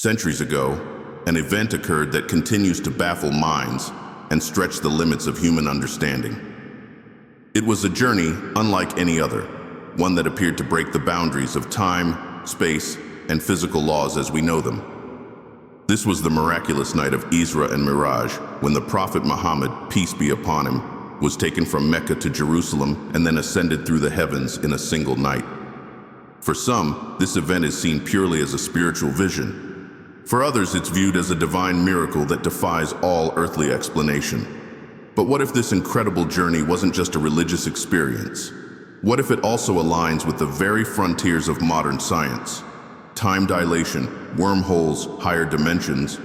Centuries ago, an event occurred that continues to baffle minds and stretch the limits of human understanding. It was a journey unlike any other, one that appeared to break the boundaries of time, space, and physical laws as we know them. This was the miraculous night of Isra and Miraj, when the Prophet Muhammad, peace be upon him, was taken from Mecca to Jerusalem and then ascended through the heavens in a single night. For some, this event is seen purely as a spiritual vision. For others, it's viewed as a divine miracle that defies all earthly explanation. But what if this incredible journey wasn't just a religious experience? What if it also aligns with the very frontiers of modern science? Time dilation, wormholes, higher dimensions.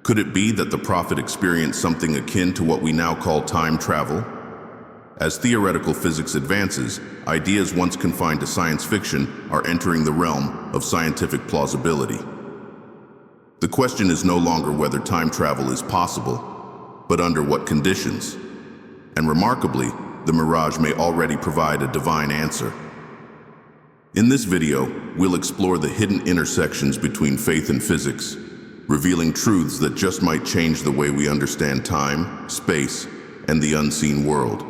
Could it be that the Prophet experienced something akin to what we now call time travel? As theoretical physics advances, ideas once confined to science fiction are entering the realm of scientific plausibility. The question is no longer whether time travel is possible, but under what conditions. And remarkably, the Miraj may already provide a divine answer. In this video, we'll explore the hidden intersections between faith and physics, revealing truths that just might change the way we understand time, space, and the unseen world.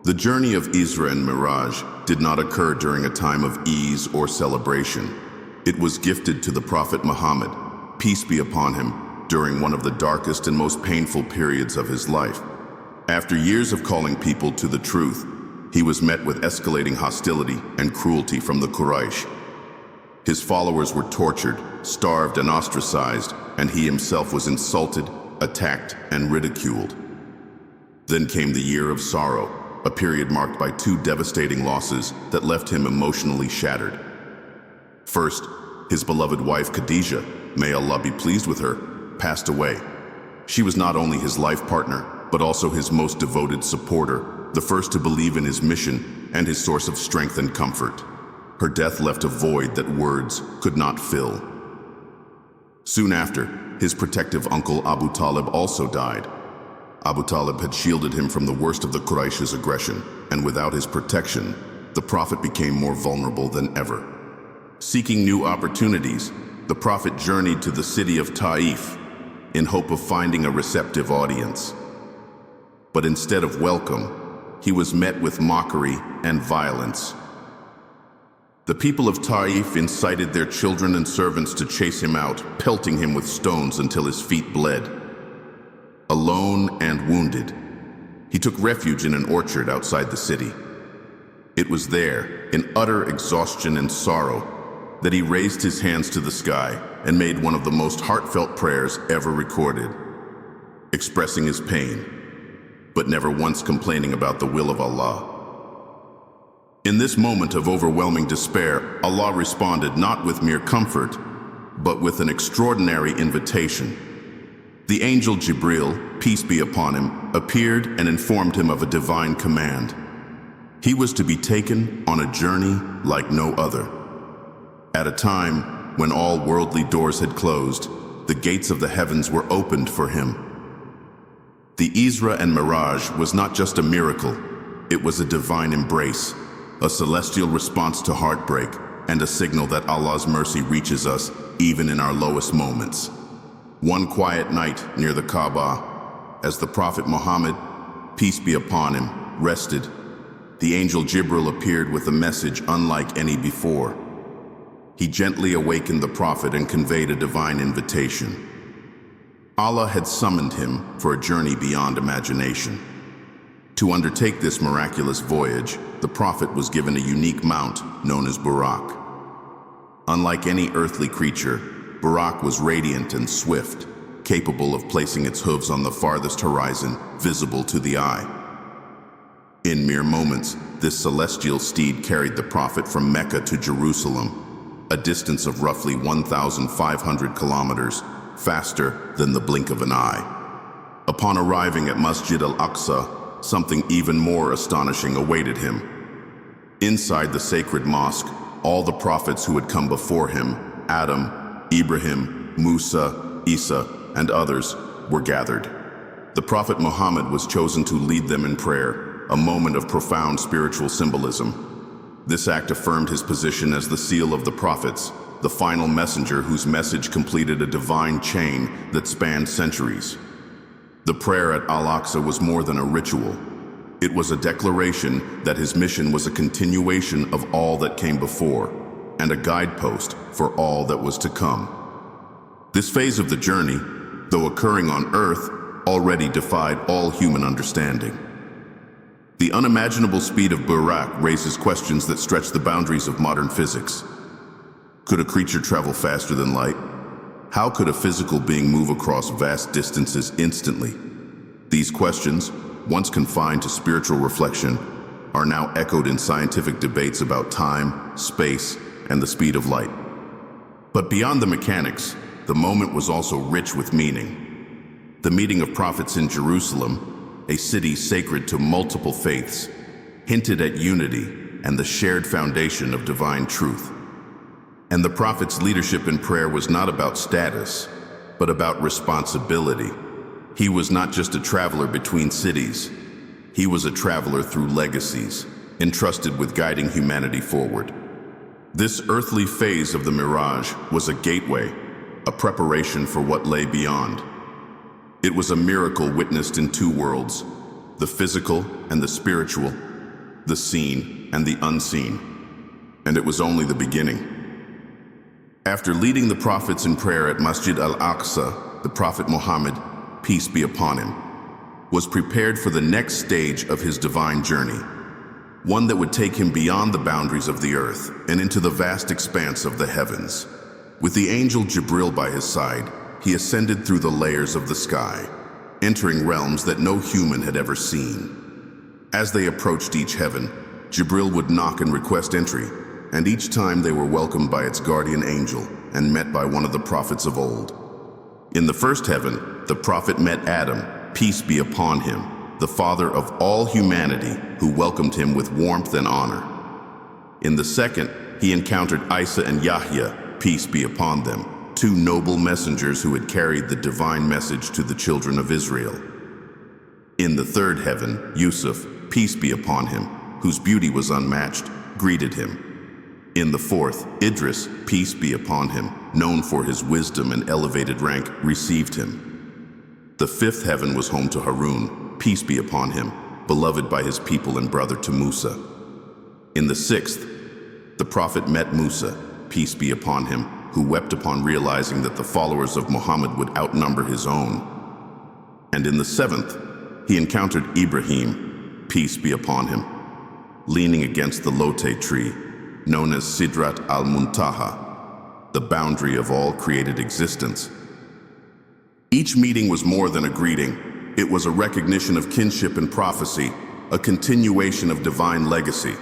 The journey of Isra and Miraj did not occur during a time of ease or celebration. It was gifted to the Prophet Muhammad, peace be upon him, during one of the darkest and most painful periods of his life. After years of calling people to the truth, he was met with escalating hostility and cruelty from the Quraysh. His followers were tortured, starved, and ostracized, and he himself was insulted, attacked, and ridiculed. Then came the year of sorrow, a period marked by two devastating losses that left him emotionally shattered. First, his beloved wife Khadijah, may Allah be pleased with her, passed away. She was not only his life partner, but also his most devoted supporter, the first to believe in his mission and his source of strength and comfort. Her death left a void that words could not fill. Soon after, his protective uncle Abu Talib also died. Abu Talib had shielded him from the worst of the Quraysh's aggression, and without his protection, the Prophet became more vulnerable than ever. Seeking new opportunities, the Prophet journeyed to the city of Taif in hope of finding a receptive audience. But instead of welcome, he was met with mockery and violence. The people of Taif incited their children and servants to chase him out, pelting him with stones until his feet bled. Alone and wounded, he took refuge in an orchard outside the city. It was there, in utter exhaustion and sorrow, that he raised his hands to the sky and made one of the most heartfelt prayers ever recorded, expressing his pain, but never once complaining about the will of Allah. In this moment of overwhelming despair, Allah responded not with mere comfort, but with an extraordinary invitation. The angel Jibril, peace be upon him, appeared and informed him of a divine command. He was to be taken on a journey like no other. At a time when all worldly doors had closed, the gates of the heavens were opened for him. The Isra and Miraj was not just a miracle, it was a divine embrace, a celestial response to heartbreak, and a signal that Allah's mercy reaches us even in our lowest moments. One quiet night near the Kaaba, as the Prophet Muhammad, peace be upon him, rested, the angel Jibril appeared with a message unlike any before. He gently awakened the Prophet and conveyed a divine invitation. Allah had summoned him for a journey beyond imagination. To undertake this miraculous voyage, the Prophet was given a unique mount known as Buraq. Unlike any earthly creature, Buraq was radiant and swift, capable of placing its hooves on the farthest horizon, visible to the eye. In mere moments, this celestial steed carried the Prophet from Mecca to Jerusalem, a distance of roughly 1,500 kilometers, faster than the blink of an eye. Upon arriving at Masjid al-Aqsa, something even more astonishing awaited him. Inside the sacred mosque, all the prophets who had come before him, Adam, Ibrahim, Musa, Isa, and others, were gathered. The Prophet Muhammad was chosen to lead them in prayer, a moment of profound spiritual symbolism. This act affirmed his position as the seal of the prophets, the final messenger whose message completed a divine chain that spanned centuries. The prayer at Al-Aqsa was more than a ritual. It was a declaration that his mission was a continuation of all that came before, and a guidepost for all that was to come. This phase of the journey, though occurring on Earth, already defied all human understanding. The unimaginable speed of Buraq raises questions that stretch the boundaries of modern physics. Could a creature travel faster than light? How could a physical being move across vast distances instantly? These questions, once confined to spiritual reflection, are now echoed in scientific debates about time, space, and the speed of light. But beyond the mechanics, the moment was also rich with meaning. The meeting of prophets in Jerusalem, a city sacred to multiple faiths, hinted at unity and the shared foundation of divine truth. And the prophet's leadership in prayer was not about status, but about responsibility. He was not just a traveler between cities. He was a traveler through legacies, entrusted with guiding humanity forward. This earthly phase of the Miraj was a gateway, a preparation for what lay beyond. It was a miracle witnessed in two worlds, the physical and the spiritual, the seen and the unseen. And it was only the beginning. After leading the prophets in prayer at Masjid al-Aqsa, the Prophet Muhammad, peace be upon him, was prepared for the next stage of his divine journey, one that would take him beyond the boundaries of the earth and into the vast expanse of the heavens. With the angel Jibril by his side, he ascended through the layers of the sky, entering realms that no human had ever seen. As they approached each heaven, Jibril would knock and request entry, and each time they were welcomed by its guardian angel and met by one of the prophets of old. In the first heaven, the prophet met Adam, peace be upon him, the father of all humanity, who welcomed him with warmth and honor. In the second, he encountered Isa and Yahya, peace be upon them, two noble messengers who had carried the divine message to the children of Israel. In the third heaven, Yusuf, peace be upon him, whose beauty was unmatched, greeted him. In the fourth, Idris, peace be upon him, known for his wisdom and elevated rank, received him. The fifth heaven was home to Harun, peace be upon him, beloved by his people and brother to Musa. In the sixth, the prophet met Musa, peace be upon him, who wept upon realizing that the followers of Muhammad would outnumber his own. And in the seventh, he encountered Ibrahim, peace be upon him, leaning against the Lote tree, known as Sidrat al-Muntaha, the boundary of all created existence. Each meeting was more than a greeting. It was a recognition of kinship and prophecy, a continuation of divine legacy.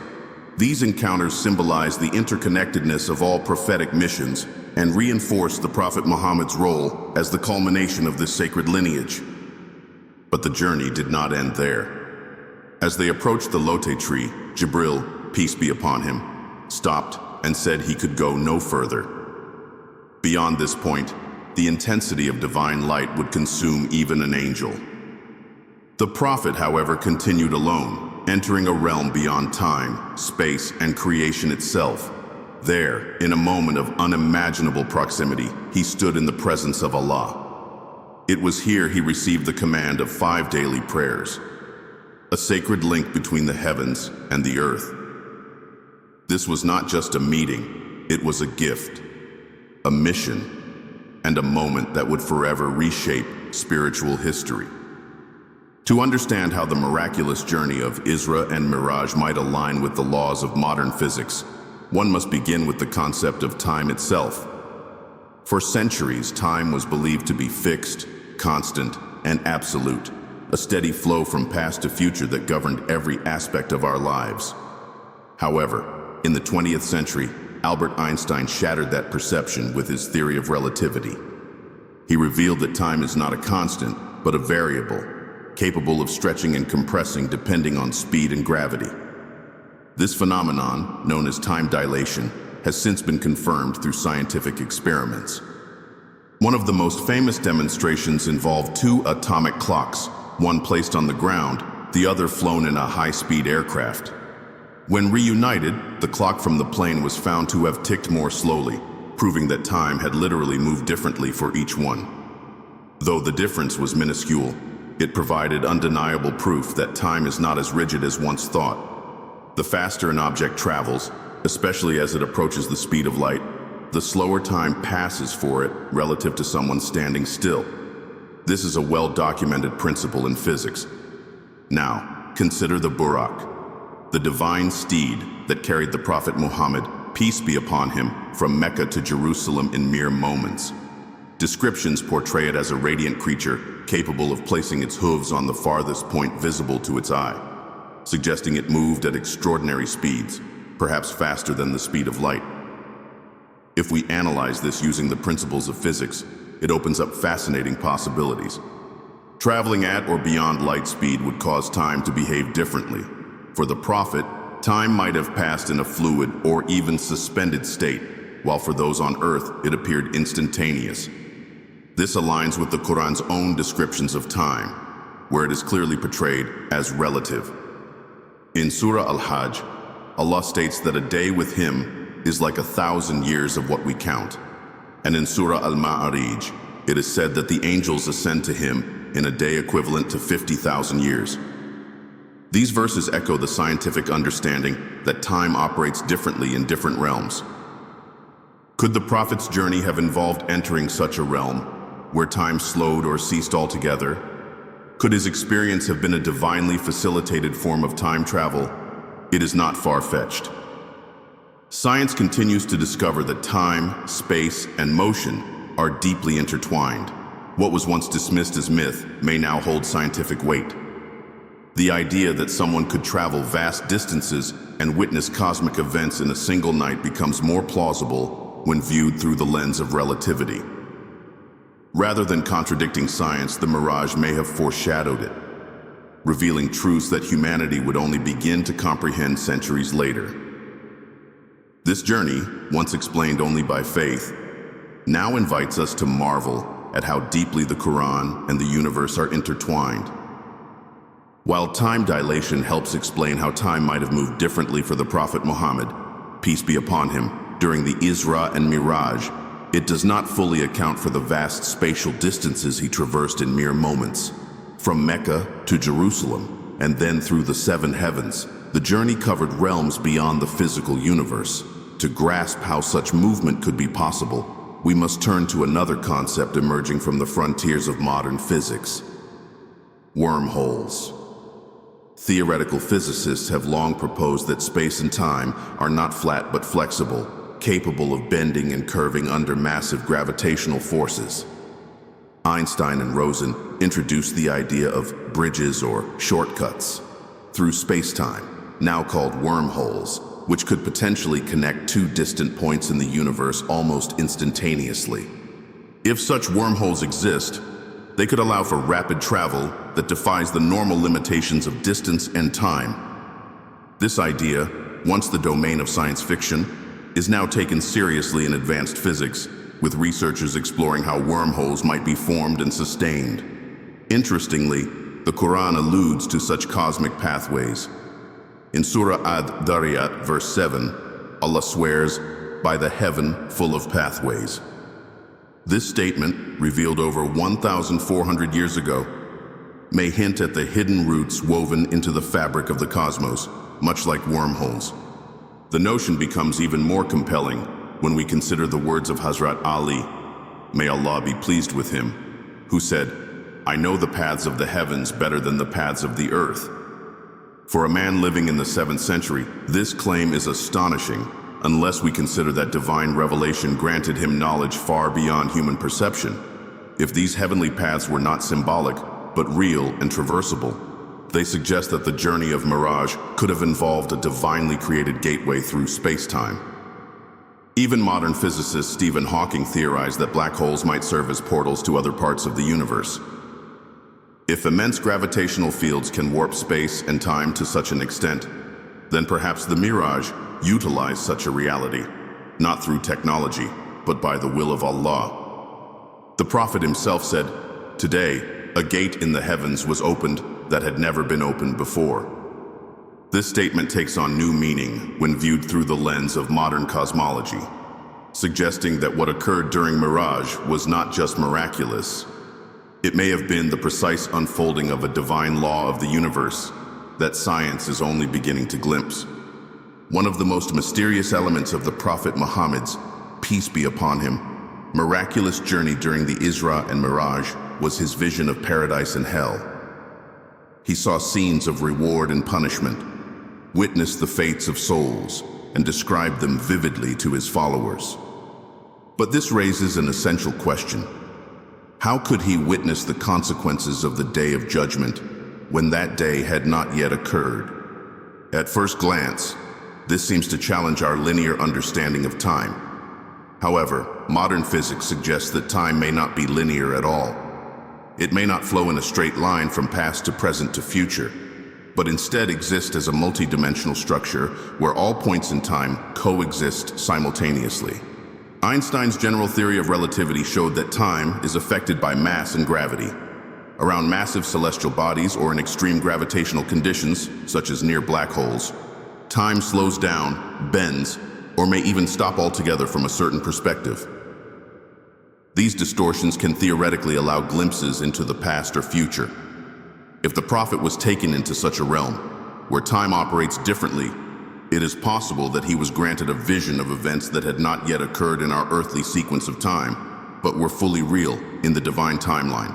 These encounters symbolize the interconnectedness of all prophetic missions and reinforce the Prophet Muhammad's role as the culmination of this sacred lineage. But the journey did not end there. As they approached the Lote tree, Jibril, peace be upon him, stopped and said he could go no further. Beyond this point, the intensity of divine light would consume even an angel. The prophet, however, continued alone, entering a realm beyond time, space, and creation itself. There, in a moment of unimaginable proximity, he stood in the presence of Allah. It was here he received the command of 5 daily prayers, a sacred link between the heavens and the earth. This was not just a meeting, it was a gift, a mission, and a moment that would forever reshape spiritual history. To understand how the miraculous journey of Isra and Miraj might align with the laws of modern physics, one must begin with the concept of time itself. For centuries, time was believed to be fixed, constant, and absolute, a steady flow from past to future that governed every aspect of our lives. However, in the 20th century, Albert Einstein shattered that perception with his theory of relativity. He revealed that time is not a constant, but a variable, capable of stretching and compressing depending on speed and gravity. This phenomenon, known as time dilation, has since been confirmed through scientific experiments. One of the most famous demonstrations involved 2 atomic clocks, one placed on the ground, the other flown in a high-speed aircraft. When reunited, the clock from the plane was found to have ticked more slowly, proving that time had literally moved differently for each one. Though the difference was minuscule, it provided undeniable proof that time is not as rigid as once thought. The faster an object travels, especially as it approaches the speed of light, the slower time passes for it relative to someone standing still. This is a well-documented principle in physics. Now, consider the Buraq, the divine steed that carried the Prophet Muhammad, peace be upon him, from Mecca to Jerusalem in mere moments. Descriptions portray it as a radiant creature capable of placing its hooves on the farthest point visible to its eye, suggesting it moved at extraordinary speeds, perhaps faster than the speed of light. If we analyze this using the principles of physics, it opens up fascinating possibilities. Traveling at or beyond light speed would cause time to behave differently. For the Prophet, time might have passed in a fluid or even suspended state, while for those on earth it appeared instantaneous. This aligns with the Quran's own descriptions of time, where it is clearly portrayed as relative. In Surah Al-Hajj, Allah states that a day with Him is like 1,000 years of what we count. And in Surah Al-Ma'arij, it is said that the angels ascend to Him in a day equivalent to 50,000 years. These verses echo the scientific understanding that time operates differently in different realms. Could the Prophet's journey have involved entering such a realm, where time slowed or ceased altogether? Could his experience have been a divinely facilitated form of time travel? It is not far-fetched. Science continues to discover that time, space, and motion are deeply intertwined. What was once dismissed as myth may now hold scientific weight. The idea that someone could travel vast distances and witness cosmic events in a single night becomes more plausible when viewed through the lens of relativity. Rather than contradicting science, the Miraj may have foreshadowed it, revealing truths that humanity would only begin to comprehend centuries later. This journey, once explained only by faith, now invites us to marvel at how deeply the Quran and the universe are intertwined. While time dilation helps explain how time might have moved differently for the Prophet Muhammad, peace be upon him, during the Isra and Miraj, it does not fully account for the vast spatial distances he traversed in mere moments. From Mecca to Jerusalem, and then through the seven heavens, the journey covered realms beyond the physical universe. To grasp how such movement could be possible, we must turn to another concept emerging from the frontiers of modern physics: wormholes. Theoretical physicists have long proposed that space and time are not flat but flexible, capable of bending and curving under massive gravitational forces. Einstein and Rosen introduced the idea of bridges or shortcuts through space-time, now called wormholes, which could potentially connect two distant points in the universe almost instantaneously. If such wormholes exist, they could allow for rapid travel that defies the normal limitations of distance and time. This idea, once the domain of science fiction, is now taken seriously in advanced physics, with researchers exploring how wormholes might be formed and sustained. Interestingly, the Quran alludes to such cosmic pathways. In Surah Ad-Dariyat, verse 7, Allah swears, "By the heaven full of pathways." This statement, revealed over 1,400 years ago, may hint at the hidden roots woven into the fabric of the cosmos, much like wormholes. The notion becomes even more compelling when we consider the words of Hazrat Ali, may Allah be pleased with him, who said, "I know the paths of the heavens better than the paths of the earth." For a man living in the 7th century, this claim is astonishing, unless we consider that divine revelation granted him knowledge far beyond human perception. If these heavenly paths were not symbolic, but real and traversable, they suggest that the journey of Miraj could have involved a divinely created gateway through space-time. Even modern physicist Stephen Hawking theorized that black holes might serve as portals to other parts of the universe. If immense gravitational fields can warp space and time to such an extent, then perhaps the Miraj utilized such a reality, not through technology, but by the will of Allah. The Prophet himself said, "Today, a gate in the heavens was opened that had never been opened before." This statement takes on new meaning when viewed through the lens of modern cosmology. suggesting that what occurred during Miraj was not just miraculous. It may have been the precise unfolding of a divine law of the universe that science is only beginning to glimpse. One of the most mysterious elements of the Prophet Muhammad's, peace be upon him, miraculous journey during the Isra and Miraj was his vision of paradise and hell. He saw scenes of reward and punishment, witnessed the fates of souls, and described them vividly to his followers. But this raises an essential question. How could he witness the consequences of the Day of Judgment when that day had not yet occurred? At first glance, this seems to challenge our linear understanding of time. However, modern physics suggests that time may not be linear at all. It may not flow in a straight line from past to present to future, but instead exist as a multidimensional structure where all points in time coexist simultaneously. Einstein's general theory of relativity showed that time is affected by mass and gravity. Around massive celestial bodies or in extreme gravitational conditions, such as near black holes, time slows down, bends, or may even stop altogether from a certain perspective. These distortions can theoretically allow glimpses into the past or future. If the Prophet was taken into such a realm, where time operates differently, it is possible that he was granted a vision of events that had not yet occurred in our earthly sequence of time, but were fully real in the divine timeline.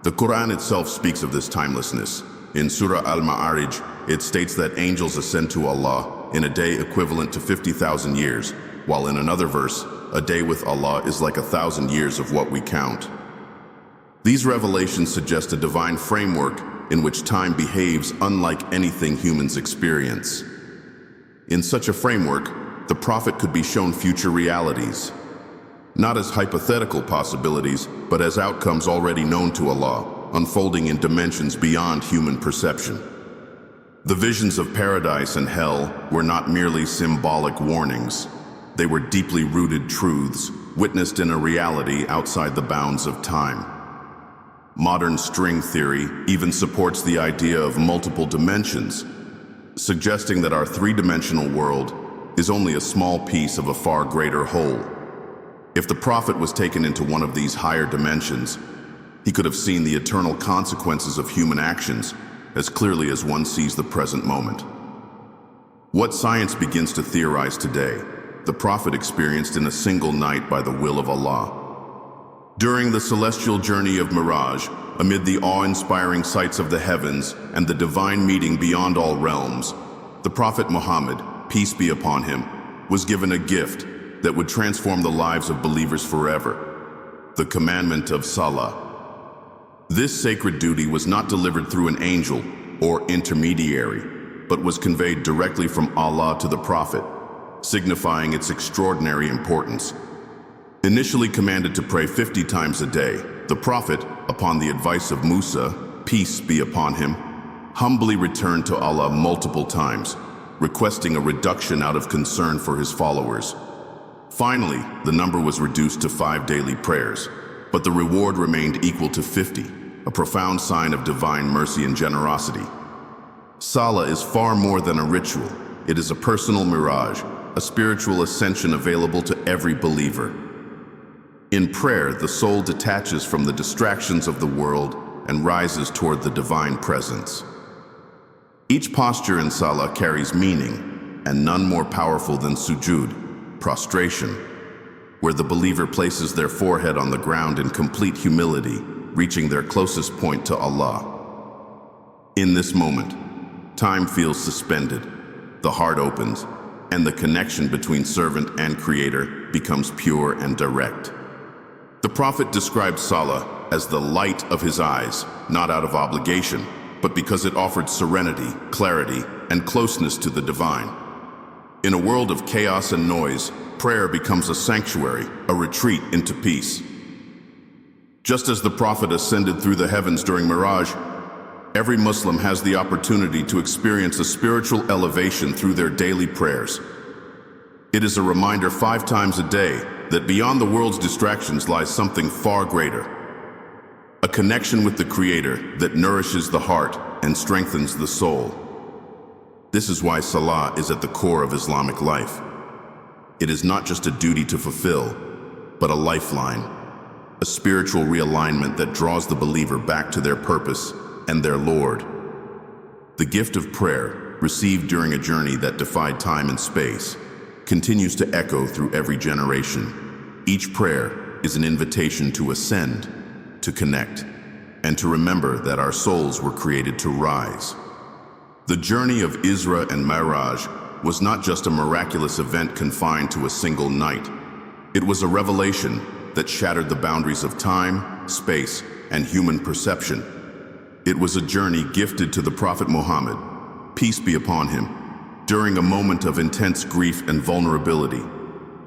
The Quran itself speaks of this timelessness. In Surah Al-Ma'arij, it states that angels ascend to Allah in a day equivalent to 50,000 years, while in another verse, a day with Allah is like 1,000 years of what we count. These revelations suggest a divine framework in which time behaves unlike anything humans experience. In such a framework, the Prophet could be shown future realities, not as hypothetical possibilities, but as outcomes already known to Allah, unfolding in dimensions beyond human perception. The visions of paradise and hell were not merely symbolic warnings. They were deeply rooted truths, witnessed in a reality outside the bounds of time. Modern string theory even supports the idea of multiple dimensions, suggesting that our three-dimensional world is only a small piece of a far greater whole. If the Prophet was taken into one of these higher dimensions, he could have seen the eternal consequences of human actions as clearly as one sees the present moment. What science begins to theorize today, the Prophet experienced in a single night by the will of Allah. During the celestial journey of Miraj, amid the awe-inspiring sights of the heavens and the divine meeting beyond all realms, the Prophet Muhammad, peace be upon him, was given a gift that would transform the lives of believers forever: the commandment of Salah. This sacred duty was not delivered through an angel or intermediary, but was conveyed directly from Allah to the Prophet, signifying its extraordinary importance. Initially commanded to pray 50 times a day, the Prophet, upon the advice of Musa, peace be upon him, humbly returned to Allah multiple times, requesting a reduction out of concern for his followers. Finally, the number was reduced to 5 daily prayers, but the reward remained equal to 50, a profound sign of divine mercy and generosity. Salah is far more than a ritual. It is a personal mirage, a spiritual ascension available to every believer. In prayer, the soul detaches from the distractions of the world and rises toward the divine presence. Each posture in Salah carries meaning, and none more powerful than sujud, prostration, where the believer places their forehead on the ground in complete humility, reaching their closest point to Allah. In this moment, time feels suspended, the heart opens, and the connection between servant and creator becomes pure and direct. The Prophet described Salah as the light of his eyes, not out of obligation, but because it offered serenity, clarity, and closeness to the divine. In a world of chaos and noise, prayer becomes a sanctuary, a retreat into peace. Just as the Prophet ascended through the heavens during Miraj, every Muslim has the opportunity to experience a spiritual elevation through their daily prayers. It is a reminder 5 times a day that beyond the world's distractions lies something far greater. A connection with the Creator that nourishes the heart and strengthens the soul. This is why Salah is at the core of Islamic life. It is not just a duty to fulfill, but a lifeline, a spiritual realignment that draws the believer back to their purpose and their Lord. The gift of prayer, received during a journey that defied time and space, continues to echo through every generation. Each prayer is an invitation to ascend, to connect, and to remember that our souls were created to rise. The journey of Isra and Miraj was not just a miraculous event confined to a single night. It was a revelation that shattered the boundaries of time, space, and human perception. It was a journey gifted to the Prophet Muhammad, peace be upon him, during a moment of intense grief and vulnerability,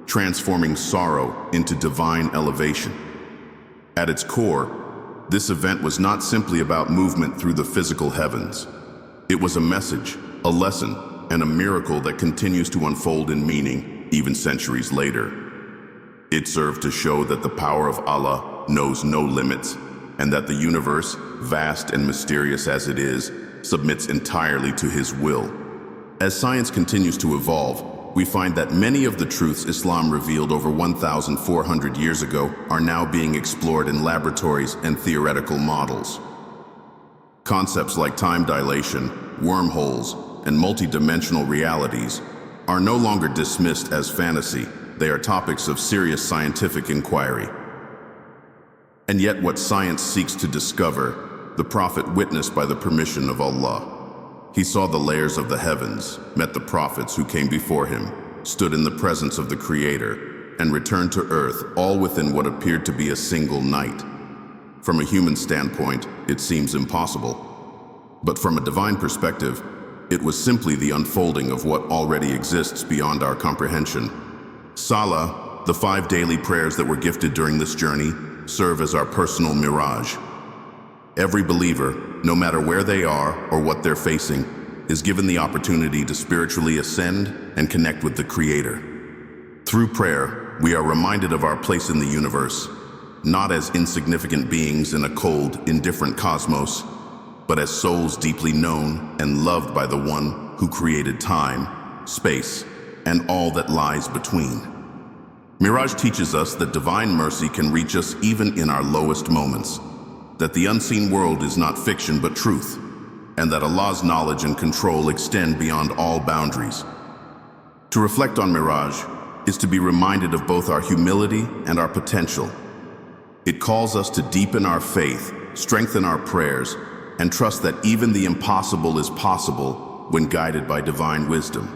transforming sorrow into divine elevation. At its core, this event was not simply about movement through the physical heavens. It was a message, a lesson, and a miracle that continues to unfold in meaning even centuries later. It served to show that the power of Allah knows no limits, and that the universe, vast and mysterious as it is, submits entirely to His will. As science continues to evolve, we find that many of the truths Islam revealed over 1,400 years ago are now being explored in laboratories and theoretical models. Concepts like time dilation, wormholes, and multidimensional realities are no longer dismissed as fantasy. They are topics of serious scientific inquiry. And yet what science seeks to discover, the Prophet witnessed by the permission of Allah. He saw the layers of the heavens, met the prophets who came before him, stood in the presence of the Creator, and returned to earth, all within what appeared to be a single night. From a human standpoint, it seems impossible. But from a divine perspective, it was simply the unfolding of what already exists beyond our comprehension. Salah, the 5 daily prayers that were gifted during this journey, serve as our personal mirage. Every believer, no matter where they are or what they're facing, is given the opportunity to spiritually ascend and connect with the Creator. Through prayer, we are reminded of our place in the universe, not as insignificant beings in a cold, indifferent cosmos, but as souls deeply known and loved by the One who created time, space, and all that lies between. Miraj teaches us that divine mercy can reach us even in our lowest moments, that the unseen world is not fiction but truth, and that Allah's knowledge and control extend beyond all boundaries. To reflect on Miraj is to be reminded of both our humility and our potential. It calls us to deepen our faith, strengthen our prayers, and trust that even the impossible is possible when guided by divine wisdom.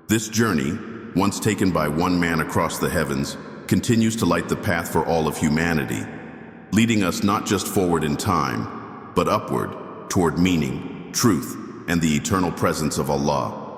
This journey, once taken by one man across the heavens, continues to light the path for all of humanity, leading us not just forward in time, but upward toward meaning, truth, and the eternal presence of Allah.